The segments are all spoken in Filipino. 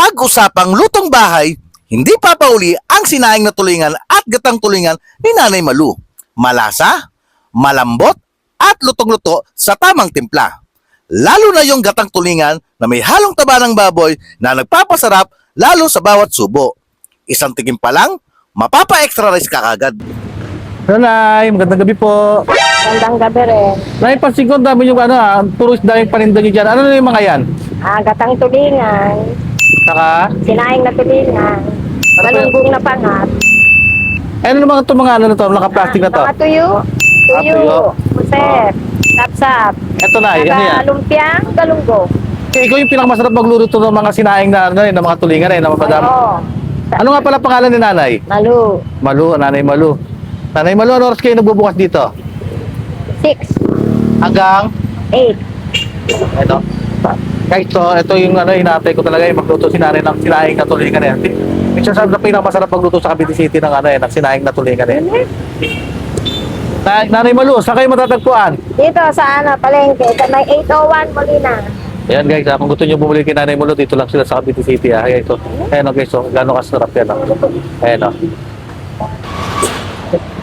Pag-usapang lutong bahay, hindi papauli ang sinaing na tulingan at gatang tulingan ni Nanay Malu. Malasa, malambot, at lutong-luto sa tamang timpla. Lalo na yung gatang tulingan na may halong taba ng baboy na nagpapasarap lalo sa bawat subo. Isang tigim pa lang, mapapa-extra rice ka kagad. Nanay, magandang gabi po. Magandang gabi rin. Nay, pansin ko, ang dami yung puro isda yung paninda nyo dyan. Ano na yung mga yan? Gatang tulingan, Saka, sinaing na tulingan, malunggong na pangat, ano naman itong mga ano na to, naka-plastic na to? mga tuyo, tuyo. tuyo, puset, sapsap, Eto na, ano yan? lumpiang, galunggong. Ikaw yung pinakamasarap magluluto ng mga sinaing na, ano, ng mga tulingan na madam. Oo. Ano nga pala pangalan ni Nanay? Malu. Malu, Nanay Malu. Nanay Malu, ano oras kayo nagbubukas dito? 6, Hanggang? 8. Ito. Guys, so ito yung hinatay ko talaga yung magluto si Nanay ng sinaing na tulingan yan. Minsan sabi na pinakamasarap magluto sa Cavite City ng ng sinaing na tulingan yan. Nanay Malu, saan kayo matatagpuan? Dito sa palengke, sa may 801 Molina. Ayan guys, kung gusto nyo bumili kay Nanay Malu, dito lang sila sa Cavite City. Ayan ito. Ayan guys, so gano'ng kasarap yan. Ayan o.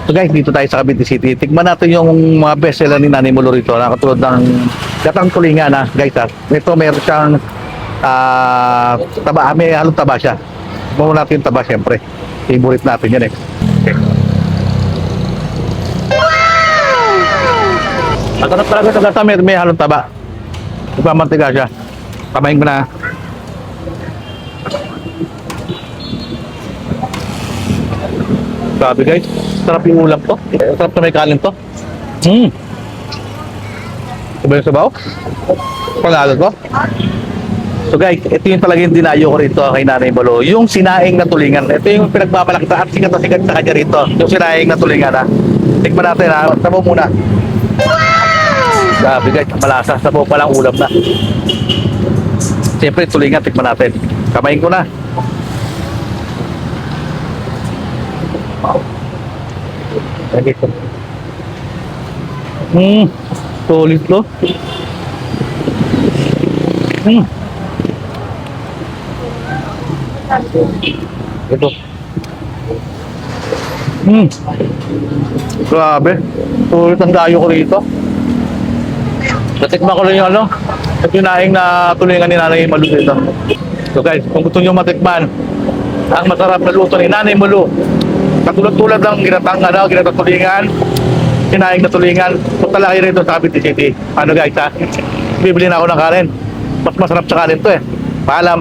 So guys, dito tayo sa Cavite City. Tikman natin yung mga bestseller ni Nanay Malu rito. Katulad ng gatang tulingan guys. Ito meron siyang taba, may halong taba siya. Tignan natin yung taba syempre. Favorite natin yan Okay. Masarap talaga sa gata, may halong taba. Nagmamantiga siya. Tamahin ko na. Grabe guys, sarap yung ulam to. Sarap na may kanin to. Diba yung sabaw? Panalo ko. So guys, ito yung talaga yung dinayo ko rito kay Nanay Malu. Yung sinaing na tulingan. Ito yung pinagbabalakta at sikat na sikat sa kanya rito. Yung sinaing na tulingan Tikman natin Sabaw muna. Grabe guys, malasa. Sabaw pa lang ulam na. Siyempre tulingan, tikman natin. Kamain ko na. Okay. Solid to. Ito. Grabe. Solid ang dayo ko rito. Natikman ko lang yung at yung naing na tulingan ni Nanay Malu dito. So guys, kung gusto nyo matikman ang masarap na luto ni Nanay Malu, katulad-tulad ng ginatang tulingan, sinaing na tulingan, punta lang kayo rito sa Cavite City. Ano guys bibili na ako ng kanin. Mas masarap sa kanin to Paalam.